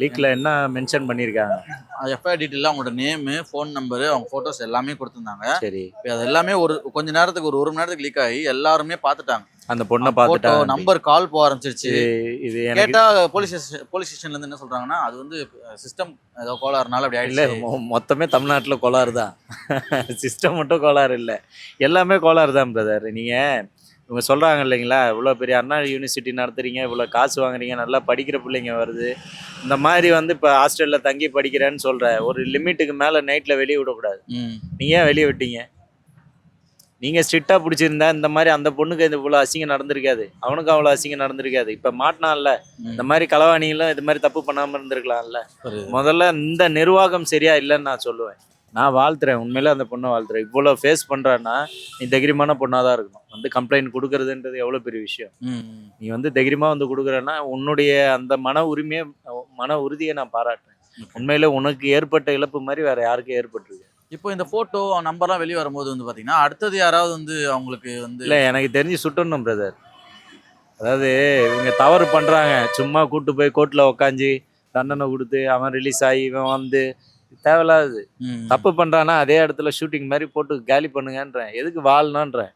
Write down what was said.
லீக்ல என்ன மென்ஷன் பண்ணியிருக்காங்க? எஃப்ஐஆர் டீட்டெயிலில் அவங்களோட நேமு, ஃபோன் நம்பரு, அவங்க ஃபோட்டோஸ் எல்லாமே கொடுத்துருந்தாங்க. சரி. இப்ப அது எல்லாமே கொஞ்ச நேரத்துக்கு ஒரு மணி நேரத்துக்கு லீக் ஆகி எல்லாருமே பார்த்துட்டாங்க. அந்த பொண்ண ஃபோட்டோ, பார்த்துட்டாங்க. நம்பர் கால் போக ஆரம்பிச்சிருச்சு. இது எனக்கு கேட்டா போலீஸ் ஸ்டேஷன்ல இருந்து என்ன சொல்றாங்கன்னா, அது வந்து சிஸ்டம் ஏதோ கோளாறுனால அப்படி இல்ல ஆயிடுச்சு. மொத்தமே தமிழ்நாட்டுல கோளாறு தான். சிஸ்டம் மட்டும் கோளாறு இல்ல. எல்லாமே கோளாறு தான் பிரதர். நீங்க இவங்க சொல்றாங்க இல்லைங்களா, இவ்வளோ பெரிய அண்ணா யூனிவர்சிட்டி நடத்துறீங்க, இவ்வளோ காசு வாங்குறீங்க, நல்லா படிக்கிற பிள்ளைங்க வருது. இந்த மாதிரி வந்து இப்போ ஹாஸ்டல்ல தங்கி படிக்கிறேன்னு சொல்ற, ஒரு லிமிட்டுக்கு மேல நைட்ல வெளியே விடக்கூடாது. ம். நீங்க ஏன் வெளியே விட்டீங்க? நீங்க ஸ்ட்ரிக்டா பிடிச்சிருந்தா இந்த மாதிரி அந்த பொண்ணுக்கு இந்த இவ்வளோ அசிங்கம் நடந்திருக்காது, அவனுக்கு அவ்வளோ அசிங்கம் நடந்திருக்காது. இப்போ மாட்டினான்ல, இந்த மாதிரி களவாணிகளும் இது மாதிரி தப்பு பண்ணாம இருந்திருக்கலாம்ல. முதல்ல இந்த நிர்வாகம் சரியா இல்லைன்னு நான் சொல்லுவேன். நான் வாழ்த்துறேன், உண்மையிலே அந்த பொண்ணை வாழ்த்துறேன். இவ்வளோ ஃபேஸ் பண்ணுறான்னா நீ தைரியமான பொண்ணாக தான் இருக்கணும். வந்து கம்ப்ளைண்ட் கொடுக்கறதுன்றது எவ்வளோ பெரிய விஷயம். நீ வந்து தைரியமாக வந்து கொடுக்குறேன்னா உன்னுடைய அந்த மன உறுதியை நான் பாராட்டுறேன். உண்மையிலே உனக்கு ஏற்பட்ட இழப்பு மாதிரி வேற யாருக்கும் ஏற்பட்டிருக்கு? இப்போ இந்த ஃபோட்டோ, நம்பர்லாம் வெளிய வரும்போது வந்து பார்த்தீங்கன்னா, அடுத்தது யாராவது வந்து அவங்களுக்கு வந்து இல்லை, எனக்கு தெரிஞ்சு சுட்டணும் பிரதர். அதாவது இவங்க தவறு பண்ணுறாங்க, சும்மா கூட்டு போய் கோர்ட்டில் உக்காஞ்சி தண்டனை கொடுத்து அவன் ரிலீஸ் ஆகி இவன் வந்து தேவையில்லாது. தப்பு பண்ணுறான்னா அதே இடத்துல ஷூட்டிங் மாதிரி போட்டு காலி பண்ணுங்கன்றேன். எதுக்கு வாழணுன்றேன்.